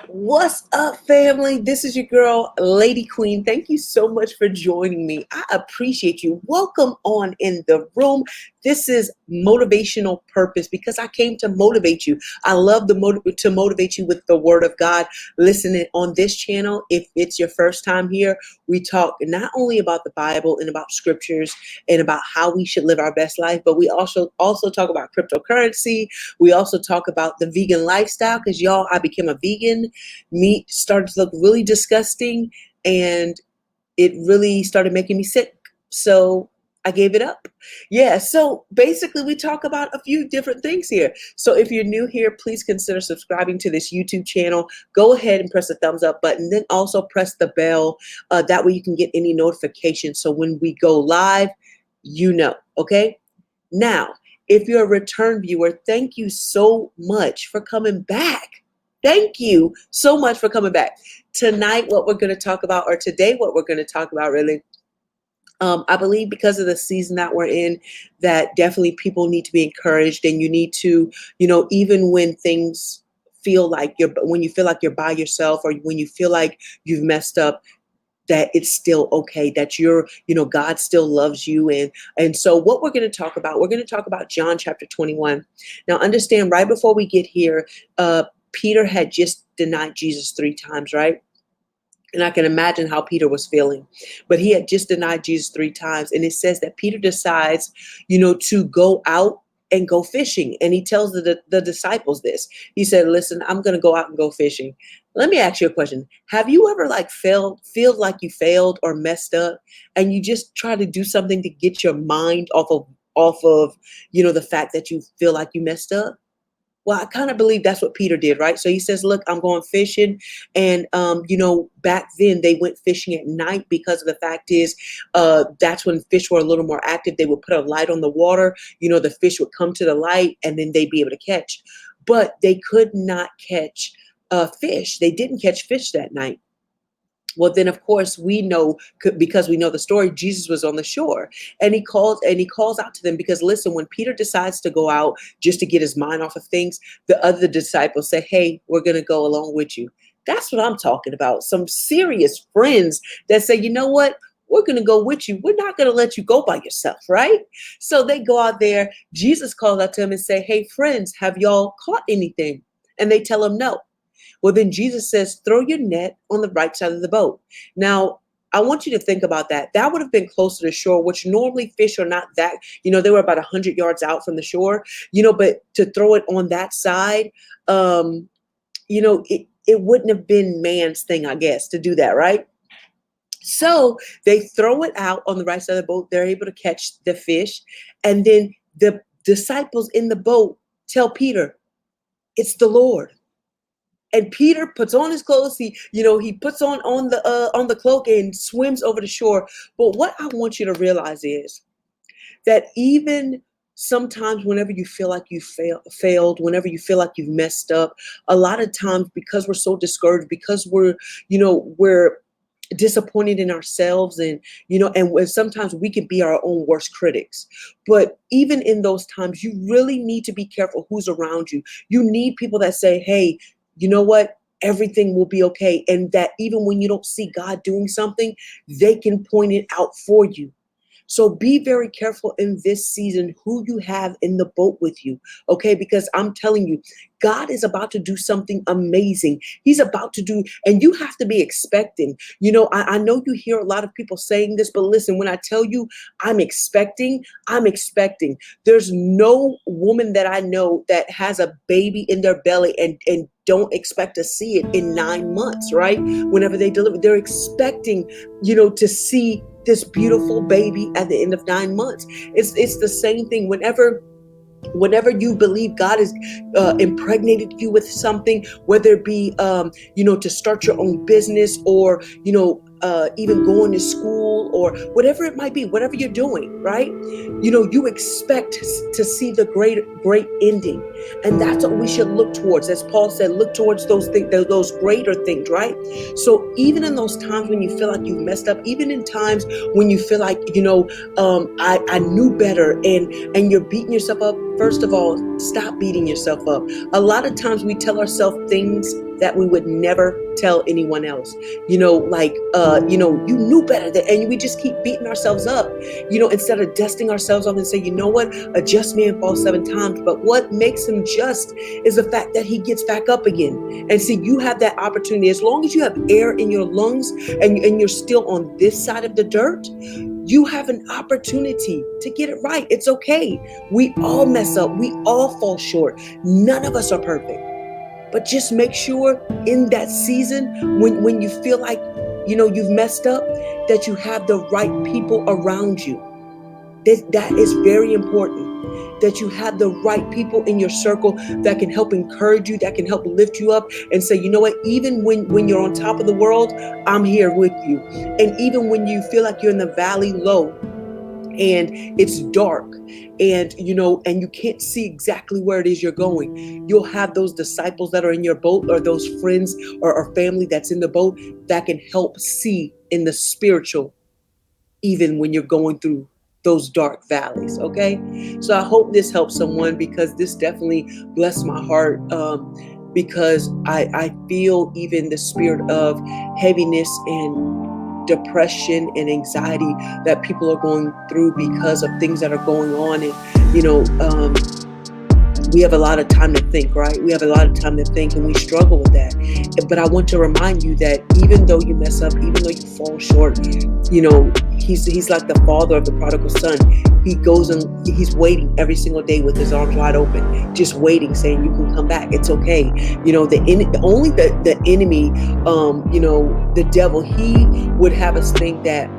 What's up, family? This is your girl, Lady Queen. Thank you so much for joining me. I appreciate you. Welcome on in the room. This is Motivational Purpose because I came to motivate you. I love to motivate you with the Word of God. Listen, on this channel, if it's your first time here, we talk not only about the Bible and about scriptures and about how we should live our best life, but we also talk about cryptocurrency. We also talk about the vegan lifestyle because y'all, I became a vegan. Meat started to look really disgusting and it really started making me sick. So I gave it up. Yeah, so basically we talk about a few different things here. So if you're new here, please consider subscribing to this YouTube channel. Go ahead and press the thumbs up button, then also press the bell. That way you can get any notifications. So when we go live, you know, okay? Now, if you're a return viewer, thank you so much for coming back. Thank you so much for coming back. Tonight, what we're going to talk about, or today, what we're going to talk about, really, I believe because of the season that we're in, that definitely people need to be encouraged, and you need to, even when things when you feel like you're by yourself, or when you feel like you've messed up, that it's still okay, that God still loves you. And so what we're going to talk about John chapter 21. Now, understand, right before we get here, Peter had just denied Jesus 3 times, right? And I can imagine how Peter was feeling. But he had just denied Jesus 3 times. And it says that Peter decides, to go out and go fishing. And he tells the disciples this. He said, listen, I'm going to go out and go fishing. Let me ask you a question. Have you ever feel like you failed or messed up, and you just try to do something to get your mind off of the fact that you feel like you messed up? Well, I kind of believe that's what Peter did, right? So he says, look, I'm going fishing. And, back then they went fishing at night because of the fact is that's when fish were a little more active. They would put a light on the water. The fish would come to the light and then they'd be able to catch. But they could not catch fish. They didn't catch fish that night. Well, then, of course, we know, because we know the story, Jesus was on the shore, and he calls out to them because, listen, when Peter decides to go out just to get his mind off of things, the other disciples say, hey, we're going to go along with you. That's what I'm talking about. Some serious friends that say, you know what? We're going to go with you. We're not going to let you go by yourself, right? So they go out there. Jesus calls out to them and say, hey, friends, have y'all caught anything? And they tell him no. Well, then Jesus says, throw your net on the right side of the boat. Now, I want you to think about that. That would have been close to the shore, which normally fish are not that, they were about 100 yards out from the shore, but to throw it on that side, it wouldn't have been man's thing, I guess, to do that, right? So they throw it out on the right side of the boat. They're able to catch the fish. And then the disciples in the boat tell Peter, it's the Lord. And Peter puts on his clothes. He puts on the cloak and swims over the shore. But what I want you to realize is that even sometimes, whenever you feel like you failed, whenever you feel like you've messed up, a lot of times, because we're so discouraged, because we're disappointed in ourselves, and sometimes we can be our own worst critics. But even in those times, you really need to be careful who's around you. You need people that say, hey, you know what? Everything will be okay. And that even when you don't see God doing something, they can point it out for you. So be very careful in this season who you have in the boat with you, okay? Because I'm telling you, God is about to do something amazing. He's about to do, and you have to be expecting. I know you hear a lot of people saying this, but listen, when I tell you I'm expecting. There's no woman that I know that has a baby in their belly and don't expect to see it in 9 months, right? Whenever they deliver, they're expecting, to see this beautiful baby at the end of 9 months. It's the same thing. Whenever you believe God has impregnated you with something, whether it be, to start your own business, or, even going to school, or whatever it might be, whatever you're doing, right? You expect to see the great ending. And that's what we should look towards. As Paul said, look towards those things, those greater things, right? So even in those times when you feel like you've messed up, even in times when you feel like, I knew better, and you're beating yourself up, first of all, stop beating yourself up. A lot of times we tell ourselves things that we would never tell anyone else. You knew better and we just keep beating ourselves up, instead of dusting ourselves off and say, you know what, a just man falls 7 times, but what makes him just is the fact that he gets back up again. And see, you have that opportunity. As long as you have air in your lungs and you're still on this side of the dirt, you have an opportunity to get it right. It's okay. We all mess up. We all fall short. None of us are perfect. But just make sure in that season when you feel like, you've messed up, that you have the right people around you. That is very important, that you have the right people in your circle that can help encourage you, that can help lift you up and say, you know what, even when you're on top of the world, I'm here with you. And even when you feel like you're in the valley low, and it's dark, and you can't see exactly where it is you're going, you'll have those disciples that are in your boat, or those friends or family that's in the boat, that can help see in the spiritual, even when you're going through those dark valleys. Okay, so I hope this helps someone, because this definitely blessed my heart, because I feel even the spirit of heaviness and depression and anxiety that people are going through because of things that are going on. And we have a lot of time to think, right? We have a lot of time to think, and we struggle with that. But I want to remind you that even though you mess up, even though you fall short, he's like the father of the prodigal son. He goes and he's waiting every single day with his arms wide open, just waiting, saying, you can come back. It's okay. The enemy, the devil, he would have us think that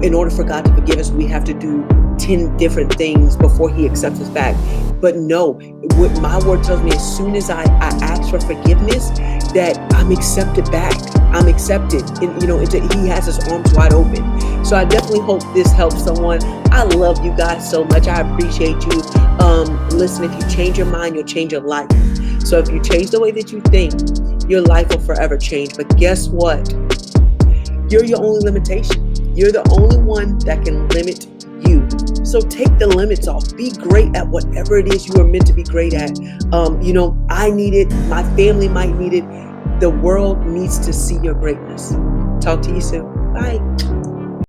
in order for God to forgive us, we have to do 10 different things before he accepts us back. But no, what my word tells me, as soon as I ask for forgiveness, that I'm accepted back. I'm accepted. And, he has his arms wide open. So I definitely hope this helps someone. I love you guys so much. I appreciate you. Listen, if you change your mind, you'll change your life. So if you change the way that you think, your life will forever change. But guess what? You're your only limitation. You're the only one that can limit you. So take the limits off. Be great at whatever it is you are meant to be great at. I need it. My family might need it. The world needs to see your greatness. Talk to you soon. Bye.